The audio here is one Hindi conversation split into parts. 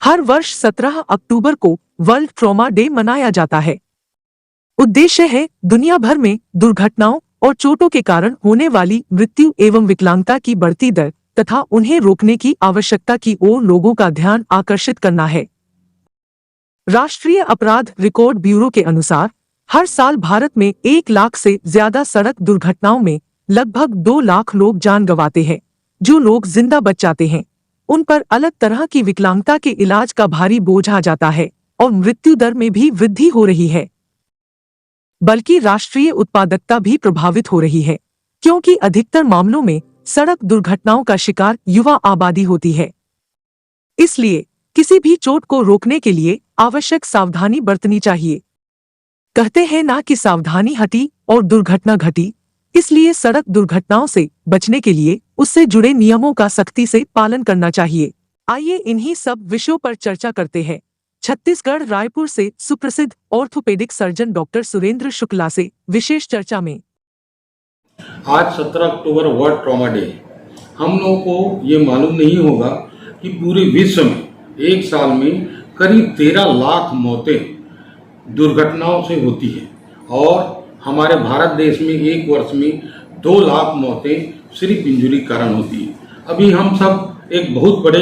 हर वर्ष 17 अक्टूबर को वर्ल्ड ट्रॉमा डे मनाया जाता है। उद्देश्य है दुनिया भर में दुर्घटनाओं और चोटों के कारण होने वाली मृत्यु एवं विकलांगता की बढ़ती दर तथा उन्हें रोकने की आवश्यकता की ओर लोगों का ध्यान आकर्षित करना है। राष्ट्रीय अपराध रिकॉर्ड ब्यूरो के अनुसार हर साल भारत में 1 लाख से ज्यादा सड़क दुर्घटनाओं में लगभग 2 लाख लोग जान गंवाते हैं। जो लोग जिंदा बच जाते हैं उन पर अलग तरह की विकलांगता के इलाज का भारी बोझ आ जाता है और मृत्यु दर में भी वृद्धि हो रही है। बल्कि राष्ट्रीय उत्पादकता भी प्रभावित हो रही है, क्योंकि अधिकतर मामलों में सड़क दुर्घटनाओं का शिकार युवा आबादी होती है। इसलिए किसी भी चोट को रोकने के लिए आवश्यक सावधानी बरतनी चाहिए। कहते हैं ना कि सावधानी हटी और दुर्घटना घटी। इसलिए सड़क दुर्घटनाओं से बचने के लिए उससे जुड़े नियमों का सख्ती से पालन करना चाहिए। आइए इन्हीं सब विषयों पर चर्चा करते हैं। छत्तीसगढ़ रायपुर से सुप्रसिद्ध orthopaedic surgeon doctor Surendra Shukla से विशेष चर्चा में। आज 17 अक्टूबर वर्ल्ड ट्रॉमा डे। हम लोगों को ये मालूम नहीं होगा कि पूरे विश्व में एक साल में करीब 13 लाख मौतें दुर्घटनाओं से होती है और हमारे भारत देश में एक वर्ष में 2 लाख मौतें सिर्फ इंजरी कारण होती है। अभी हम सब एक बहुत बड़े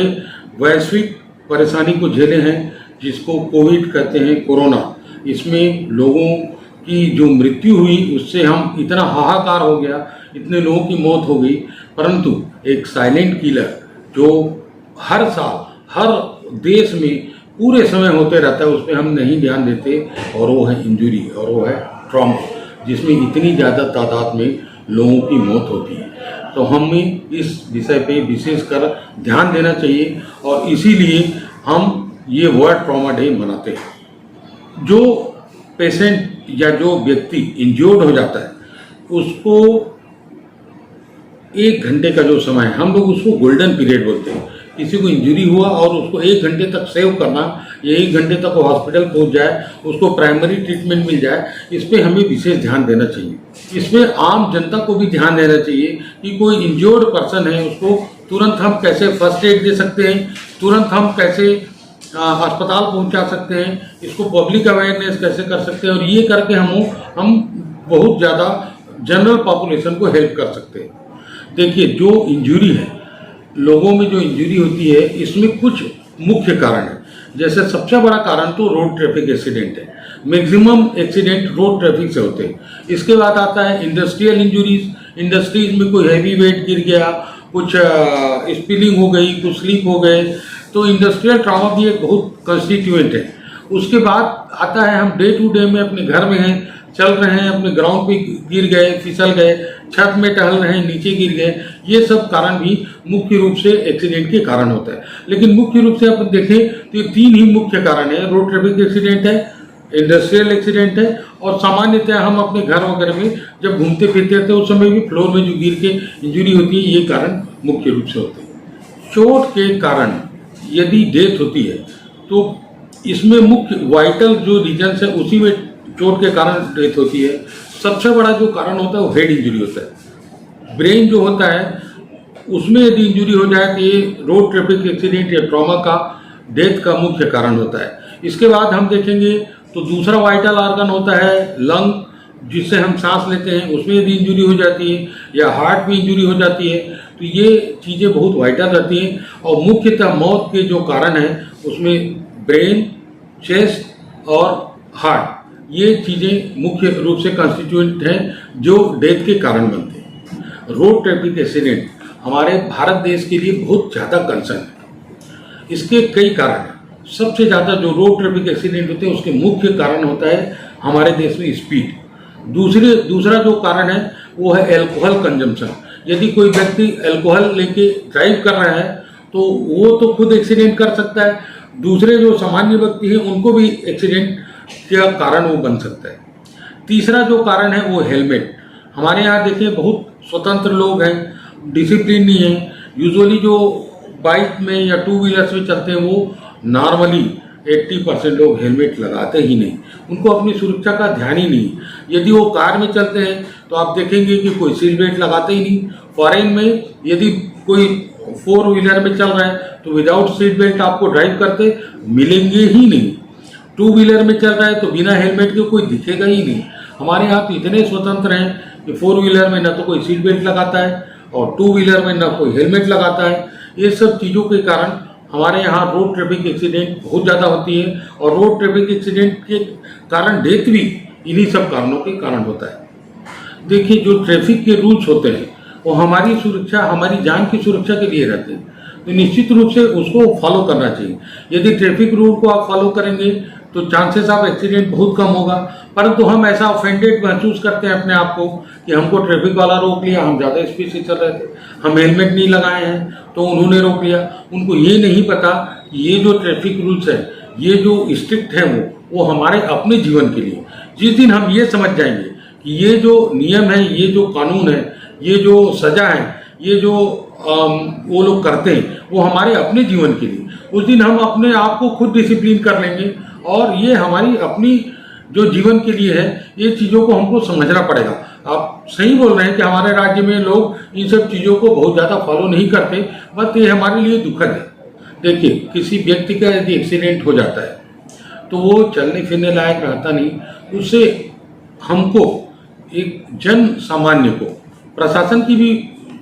वैश्विक परेशानी को झेले हैं जिसको कोविड कहते हैं, कोरोना। इसमें लोगों की जो मृत्यु हुई उससे हम इतना हाहाकार हो गया, इतने लोगों की मौत हो गई, परंतु एक साइलेंट किलर जो हर साल हर देश में पूरे समय होते रहता है उस पर हम नहीं ध्यान देते, और वो है इंजरी और वो है ट्रॉमा, जिसमें इतनी ज़्यादा तादाद में लोगों की मौत होती है। तो हमें इस विषय पे विशेषकर ध्यान देना चाहिए और इसीलिए हम ये वर्ल्ड ट्रॉमा डे मनाते हैं। जो पेशेंट या जो व्यक्ति इंज्योर्ड हो जाता है उसको 1 घंटे का जो समय है, हम लोग उसको गोल्डन पीरियड बोलते हैं। किसी को इंजरी हुआ और उसको 1 घंटे तक सेव करना, या 1 घंटे तक वो हॉस्पिटल पहुंच जाए, उसको प्राइमरी ट्रीटमेंट मिल जाए, इस पर हमें विशेष ध्यान देना चाहिए। इसमें आम जनता को भी ध्यान देना चाहिए कि कोई इंज्योर्ड पर्सन है उसको तुरंत हम कैसे फर्स्ट एड दे सकते हैं, तुरंत हम कैसे अस्पताल पहुंचा सकते हैं, इसको पब्लिक अवेयरनेस कैसे कर सकते हैं, और ये करके हम बहुत ज़्यादा जनरल पॉपुलेशन को हेल्प कर सकते हैं। देखिए, जो इंजरी है, लोगों में जो इंजरी होती है इसमें कुछ मुख्य कारण है। जैसे सबसे बड़ा कारण तो रोड ट्रैफिक एक्सीडेंट है। मैक्सिमम एक्सीडेंट रोड ट्रैफिक से होते हैं। इसके बाद आता है इंडस्ट्रियल इंजरीज। इंडस्ट्रीज में कोई हैवी वेट गिर गया, कुछ स्पिलिंग हो गई, कुछ स्लिप हो गए, तो इंडस्ट्रियल ट्रॉमा भी एक बहुत कंस्टिट्यूएंट है। उसके बाद आता है हम डे टू डे में अपने घर में हैं, चल रहे हैं, अपने ग्राउंड पे गिर गए, फिसल गए, छत में टहल रहे हैं, नीचे गिर गए, ये सब कारण भी मुख्य रूप से एक्सीडेंट के कारण होता है। लेकिन मुख्य रूप से अपन देखें तो ये 3 ही मुख्य कारण है। रोड ट्रैफिक एक्सीडेंट है, इंडस्ट्रियल एक्सीडेंट है, और सामान्यतः हम अपने घर वगैरह में जब घूमते फिरते रहते हैं उस समय भी फ्लोर में जो गिर के इंजरी होती है, ये कारण मुख्य रूप से होते हैं। चोट के कारण यदि डेथ होती है तो इसमें मुख्य वाइटल जो रीजन्स है उसी में चोट के कारण डेथ होती है। सबसे बड़ा जो कारण होता है वो हेड इंजरी होता है। ब्रेन जो होता है उसमें यदि इंजरी हो जाए तो ये रोड ट्रैफिक एक्सीडेंट या ट्रॉमा का डेथ का मुख्य कारण होता है। इसके बाद हम देखेंगे तो दूसरा वाइटल ऑर्गन होता है लंग, जिससे हम सांस लेते हैं, उसमें यदि इंजरी हो जाती है, या हार्ट में इंजरी हो जाती है, तो ये चीज़ें बहुत वाइटल रहती हैं। और मुख्यतः मौत के जो कारण हैं उसमें ब्रेन, चेस्ट और हार्ट, ये चीज़ें मुख्य रूप से कंस्टिट्यूएंट हैं जो डेथ के कारण बनते हैं। रोड ट्रैफिक एक्सीडेंट हमारे भारत देश के लिए बहुत ज़्यादा कंसर्न है। इसके कई कारण हैं। सबसे ज़्यादा जो रोड ट्रैफिक एक्सीडेंट होते हैं उसके मुख्य कारण होता है हमारे देश में स्पीड। दूसरा जो कारण है वो है एल्कोहल कंजम्पशन। यदि कोई व्यक्ति एल्कोहल लेके ड्राइव कर रहा है तो वो तो खुद एक्सीडेंट कर सकता है, दूसरे जो सामान्य व्यक्ति हैं उनको भी एक्सीडेंट का कारण वो बन सकता है। तीसरा जो कारण है वो हेलमेट। हमारे यहाँ देखिए बहुत स्वतंत्र लोग हैं, डिसिप्लिन नहीं है। यूजुअली जो बाइक में या 2 व्हीलर्स में चलते हैं वो नॉर्मली 80% लोग हेलमेट लगाते ही नहीं, उनको अपनी सुरक्षा का ध्यान ही नहीं। यदि वो कार में चलते हैं तो आप देखेंगे कि कोई सीट बेल्ट लगाते ही नहीं। फॉरेन में यदि कोई फोर व्हीलर में चल रहे हैं तो विदाउट सीट बेल्ट आपको ड्राइव करते मिलेंगे ही नहीं। टू व्हीलर में चल रहा है तो बिना हेलमेट के कोई दिखेगा ही नहीं। हमारे यहाँ तो इतने स्वतंत्र हैं कि फोर व्हीलर में ना तो कोई सीट बेल्ट लगाता है और टू व्हीलर में ना कोई हेलमेट लगाता है। ये सब चीज़ों के कारण हमारे यहाँ रोड ट्रैफिक एक्सीडेंट बहुत ज़्यादा होती है और रोड ट्रैफिक एक्सीडेंट के कारण डेथ भी इन्हीं सब कारणों के कारण होता है। देखिए, जो ट्रैफिक के रूल्स होते हैं वो हमारी सुरक्षा, हमारी जान की सुरक्षा के लिए रहते हैं, तो निश्चित रूप से उसको फॉलो करना चाहिए। यदि ट्रैफिक रूल को आप फॉलो करेंगे तो चांसेस ऑफ एक्सीडेंट बहुत कम होगा। परंतु हम ऐसा ऑफेंडेड महसूस करते हैं अपने आप को कि हमको ट्रैफिक वाला रोक लिया, हम ज़्यादा स्पीड से चल रहे थे, हम हेलमेट नहीं लगाए हैं तो उन्होंने रोक लिया। उनको ये नहीं पता कि ये जो ट्रैफिक रूल्स है, ये जो स्ट्रिक्ट है वो हमारे अपने जीवन के लिए। जिस दिन हम ये समझ जाएंगे कि ये जो नियम है, ये जो कानून है, ये जो सजा है, ये जो वो लोग करते हैं वो हमारे अपने जीवन के लिए, उस दिन हम अपने आप को खुद डिसिप्लिन कर लेंगे और ये हमारी अपनी जो जीवन के लिए है, ये चीज़ों को हमको समझना पड़ेगा। आप सही बोल रहे हैं कि हमारे राज्य में लोग इन सब चीज़ों को बहुत ज़्यादा फॉलो नहीं करते, बट ये हमारे लिए दुखद है। देखिए, किसी व्यक्ति का यदि एक्सीडेंट हो जाता है तो वो चलने फिरने लायक रहता नहीं, उससे हमको एक जन सामान्य को, प्रशासन की भी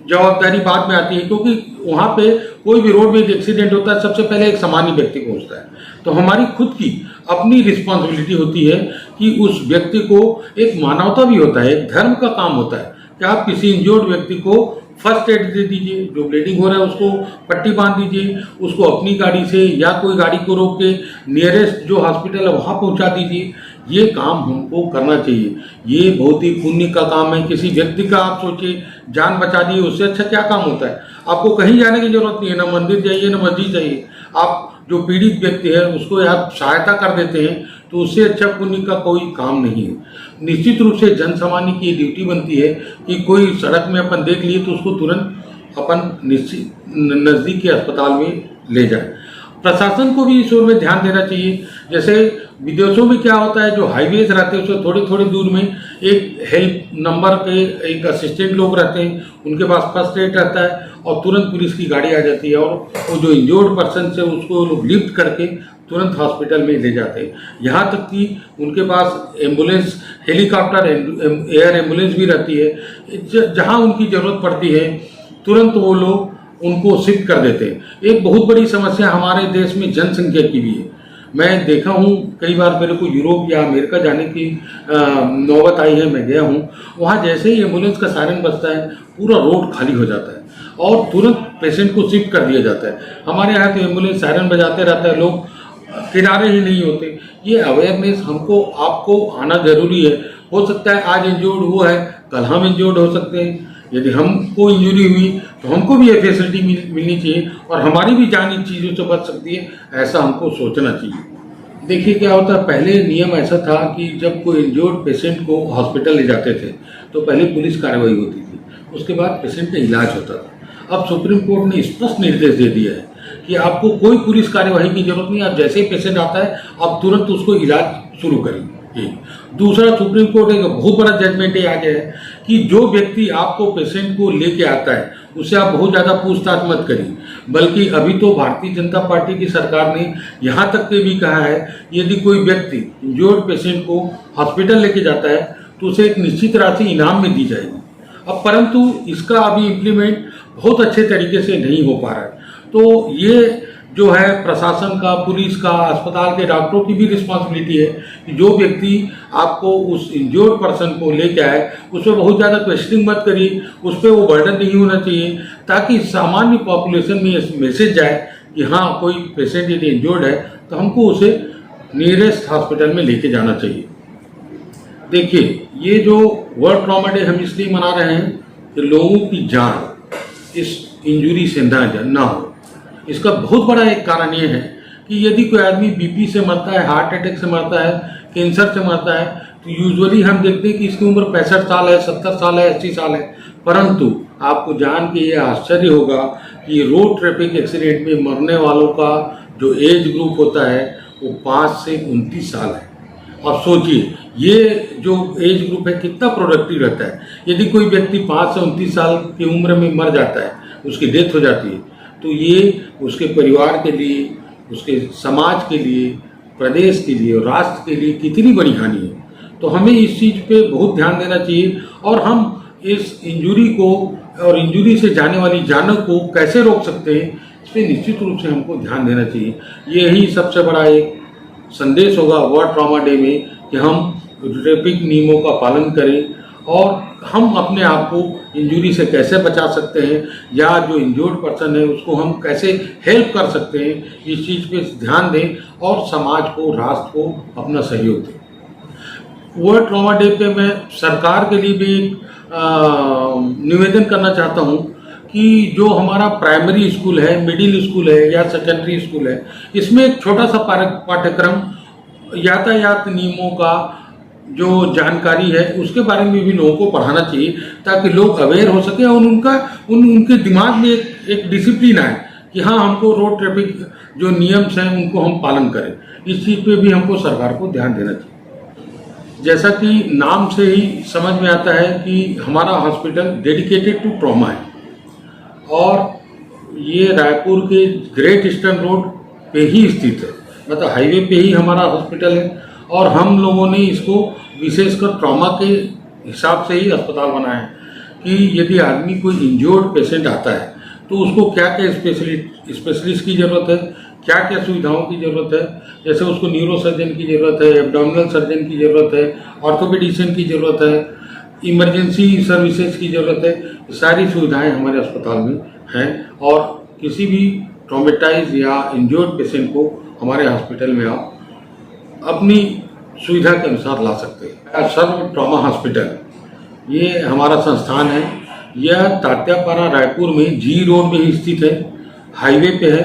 जवाबदारी बाद में आती है, क्योंकि वहाँ पे कोई भी रोड में एक्सीडेंट होता है सबसे पहले एक सामान्य व्यक्ति पहुँचता है। तो हमारी खुद की अपनी रिस्पॉन्सिबिलिटी होती है कि उस व्यक्ति को, एक मानवता भी होता है, एक धर्म का काम होता है कि आप किसी इंजर्ड व्यक्ति को फर्स्ट एड दे दीजिए, जो ब्लीडिंग हो रहा है उसको पट्टी बांध दीजिए, उसको अपनी गाड़ी से या कोई गाड़ी को रोक के नियरेस्ट जो हॉस्पिटल है वहाँ पहुँचा दीजिए। ये काम हमको करना चाहिए। ये बहुत ही पुण्य का काम है। किसी व्यक्ति का आप सोचिए, जान बचा दी, उससे अच्छा क्या काम होता है। आपको कहीं जाने की जरूरत नहीं है, ना मंदिर जाइए ना मस्जिद जाइए, आप जो पीड़ित व्यक्ति है उसको आप सहायता कर देते हैं, तो उससे अच्छा पुण्य का कोई काम नहीं है। निश्चित रूप से जन सामान्य की ड्यूटी बनती है कि कोई सड़क में अपन देख लिए तो उसको तुरंत अपन निश्चित नज़दीक के अस्पताल में ले जाए। प्रशासन को भी इस ओर में ध्यान देना चाहिए। जैसे विदेशों में क्या होता है, जो हाईवेज रहते हैं उससे थोड़ी थोड़ी दूर में एक हेल्प नंबर के एक असिस्टेंट लोग रहते हैं, उनके पास फर्स्ट एड रहता है और तुरंत पुलिस की गाड़ी आ जाती है और वो जो इंजर्ड पर्सन से उसको लोग लिफ्ट करके तुरंत हॉस्पिटल में ले जाते हैं। यहाँ तक कि उनके पास एम्बुलेंस, हेलीकॉप्टर, एयर एम्बुलेंस भी रहती है। जहाँ उनकी ज़रूरत पड़ती है तुरंत वो लोग उनको शिफ्ट कर देते हैं। एक बहुत बड़ी समस्या हमारे देश में जनसंख्या की भी है। मैं देखा हूँ कई बार, मेरे को यूरोप या अमेरिका जाने की नौबत आई है, मैं गया हूँ, वहाँ जैसे ही एम्बुलेंस का सायरन बजता है पूरा रोड खाली हो जाता है और तुरंत पेशेंट को शिफ्ट कर दिया जाता है। हमारे यहाँ तो एम्बुलेंस सायरन बजाते रहता है, लोग किनारे ही नहीं होते। ये अवेयरनेस हमको आपको आना जरूरी है। हो सकता है आज इंजर्ड हुआ है, कल हम इंजर्ड हो सकते हैं। यदि हमको इंजरी हुई तो हमको भी ये फैसिलिटी मिलनी चाहिए और हमारी भी जान इन चीज़ों से बच सकती है, ऐसा हमको सोचना चाहिए। देखिए क्या होता है, पहले नियम ऐसा था कि जब कोई इंजर्ड पेशेंट को हॉस्पिटल ले जाते थे तो पहले पुलिस कार्रवाई होती थी, उसके बाद पेशेंट का इलाज होता था। अब सुप्रीम कोर्ट ने स्पष्ट निर्देश दे दिया है कि आपको कोई पुलिस कार्यवाही की जरूरत नहीं, आप जैसे ही पेशेंट आता है आप तुरंत उसको इलाज शुरू करिए। दूसरा, सुप्रीम कोर्ट एक बहुत बड़ा जजमेंट ये आ गया है कि जो व्यक्ति आपको पेशेंट को लेके आता है उससे आप बहुत ज़्यादा पूछताछ मत करिए, बल्कि अभी तो भारतीय जनता पार्टी की सरकार ने यहाँ तक के भी कहा है यदि कोई व्यक्ति इंजर्ड पेशेंट को हॉस्पिटल लेके जाता है तो उसे एक निश्चित राशि इनाम में दी जाएगी। अब परंतु इसका अभी इम्प्लीमेंट बहुत अच्छे तरीके से नहीं हो पा रहा है। तो ये जो है प्रशासन का, पुलिस का, अस्पताल के डॉक्टरों की भी रिस्पॉन्सिबिलिटी है कि जो व्यक्ति आपको उस इंजर्ड पर्सन को लेके आए उस पर बहुत ज़्यादा क्वेश्चनिंग मत करिए, उस पर वो बर्डन नहीं होना चाहिए, ताकि सामान्य पॉपुलेशन में ये मैसेज जाए कि हाँ कोई पेशेंट यदि इंजर्ड है तो हमको उसे नियरेस्ट हॉस्पिटल में लेके जाना चाहिए। देखिए, ये जो वर्ल्ड ट्रॉमा डे हम इसलिए मना रहे हैं कि लोगों की जान इस इंजरी से ना हो। इसका बहुत बड़ा एक कारण ये है कि यदि कोई आदमी बीपी से मरता है, हार्ट अटैक से मरता है, कैंसर से मरता है, तो यूजुअली हम देखते हैं कि इसकी उम्र 65 साल है, 70 साल है, 80 साल है। परंतु आपको जान के ये आश्चर्य होगा कि रोड ट्रैफिक एक्सीडेंट में मरने वालों का जो एज ग्रुप होता है वो 5 से 29 साल है। अब सोचिए ये जो एज ग्रुप है कितना प्रोडक्टिव रहता है। यदि कोई व्यक्ति 5 से 29 साल की उम्र में मर जाता है उसकी डेथ हो जाती है, तो ये उसके परिवार के लिए, उसके समाज के लिए, प्रदेश के लिए और राष्ट्र के लिए कितनी बड़ी हानि है। तो हमें इस चीज़ पे बहुत ध्यान देना चाहिए और हम इस इंजरी को और इंजरी से जाने वाली जानों को कैसे रोक सकते हैं, इस पर निश्चित रूप से हमको ध्यान देना चाहिए। यही सबसे बड़ा एक संदेश होगा वर्ल्ड ट्रॉमा डे में कि हम ट्रैफिक नियमों का पालन करें और हम अपने आप को इंजरी से कैसे बचा सकते हैं या जो इंजर्ड पर्सन है उसको हम कैसे हेल्प कर सकते हैं, इस चीज़ पे ध्यान दें और समाज को, राष्ट्र को अपना सहयोग दें। वर्ल्ड ट्रॉमा डे पे मैं सरकार के लिए भी निवेदन करना चाहता हूँ कि जो हमारा प्राइमरी स्कूल है, मिडिल स्कूल है या सेकेंडरी स्कूल है, इसमें एक छोटा सा पाठ्यक्रम यातायात नियमों का जो जानकारी है उसके बारे में भी लोगों को पढ़ाना चाहिए ताकि लोग अवेयर हो सके और उनके दिमाग में एक डिसिप्लिन आए कि हाँ, हमको रोड ट्रैफिक जो नियम्स हैं उनको हम पालन करें। इस चीज़ पे भी हमको सरकार को ध्यान देना चाहिए। जैसा कि नाम से ही समझ में आता है कि हमारा हॉस्पिटल डेडिकेटेड टू ट्रॉमा है और ये रायपुर के ग्रेट ईस्टर्न रोड पे ही स्थित है, मतलब हाईवे पे ही हमारा हॉस्पिटल है और हम लोगों ने इसको विशेषकर ट्रॉमा के हिसाब से ही अस्पताल बनाया है कि यदि आदमी कोई इंजर्ड पेशेंट आता है तो उसको क्या क्या स्पेशलिस्ट की ज़रूरत है, क्या क्या सुविधाओं की ज़रूरत है। जैसे उसको न्यूरो सर्जन की ज़रूरत है, एब्डोमिनल सर्जन की ज़रूरत है, ऑर्थोपेडिशियन की ज़रूरत है, इमरजेंसी सर्विसेज की ज़रूरत है। सारी सुविधाएं हमारे अस्पताल में हैं और किसी भी ट्रॉमेटाइज या इंजर्ड पेशेंट को हमारे हॉस्पिटल में आप अपनी सुविधा के अनुसार ला सकते हैं। सर्व ट्रॉमा हॉस्पिटल ये हमारा संस्थान है। यह तात्यापारा रायपुर में जी रोड में ही स्थित है, हाईवे पे है।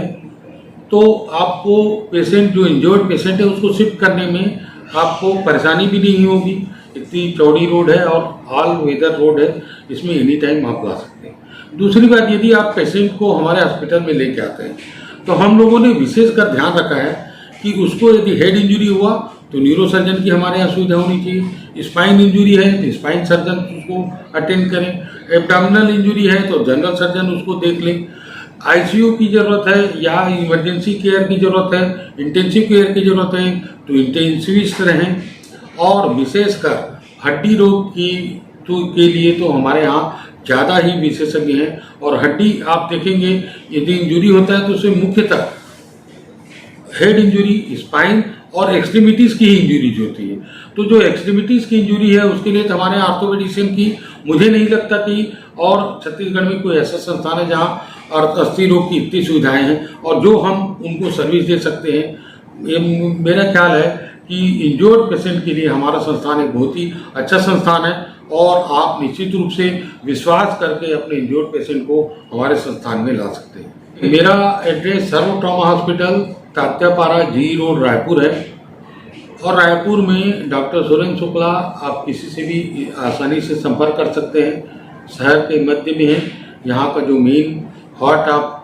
तो आपको पेशेंट जो इंजर्ड पेशेंट है उसको शिफ्ट करने में आपको परेशानी भी नहीं होगी। इतनी चौड़ी रोड है और ऑल वेदर रोड है, इसमें एनी टाइम आप ला सकते हैं। दूसरी बात, यदि आप पेशेंट को हमारे हॉस्पिटल में लेके आते हैं तो हम लोगों ने विशेषकर ध्यान रखा है कि उसको यदि हेड इंजरी हुआ तो न्यूरो सर्जन की हमारे यहाँ सुविधा होनी चाहिए, स्पाइन इंजरी है तो स्पाइन सर्जन उसको अटेंड करें, एब्डोमिनल इंजरी है तो जनरल सर्जन उसको देख लें, आईसीयू की ज़रूरत है या इमरजेंसी केयर की ज़रूरत है, इंटेंसिव केयर की ज़रूरत है तो इंटेंसिविस्ट रहें। और विशेषकर हड्डी रोग के लिए तो हमारे यहाँ ज़्यादा ही विशेषज्ञ हैं और हड्डी आप देखेंगे यदि इंजरी होता है तो उसे मुख्यतः हेड इंजरी, स्पाइन और एक्सट्रीमिटीज़ की ही इंजरीज होती है। तो जो एक्सट्रीमिटीज़ की इंजरी है उसके लिए तो हमारे ऑर्थोपेडिशियन की मुझे नहीं लगता कि और छत्तीसगढ़ में कोई ऐसा संस्थान है जहाँ अस्थि रोग की इतनी सुविधाएं हैं और जो हम उनको सर्विस दे सकते हैं। ये मेरा ख्याल है कि इंजर्ड पेशेंट के लिए हमारा संस्थान एक बहुत ही अच्छा संस्थान है और आप निश्चित रूप से विश्वास करके अपने इंजर्ड पेशेंट को हमारे संस्थान में ला सकते हैं। मेरा एड्रेस सर्व ट्रॉमा हॉस्पिटल तात्यापारा जी रोड रायपुर है और रायपुर में डॉक्टर सुरेंद्र शुक्ला आप किसी से भी आसानी से संपर्क कर सकते हैं। शहर के मध्य में है, यहाँ का जो main heart of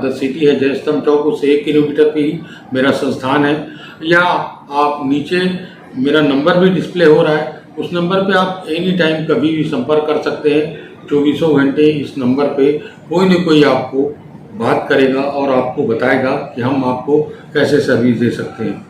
the city है जयस्तंभ चौक, उससे 1 किलोमीटर पे ही मेरा संस्थान है। या आप नीचे मेरा नंबर भी डिस्प्ले हो रहा है, उस नंबर पे आप एनी टाइम कभी भी संपर्क कर सकते हैं। 24 घंटे इस नंबर पे कोई न कोई आपको बात करेगा और आपको बताएगा कि हम आपको कैसे सर्विस दे सकते हैं।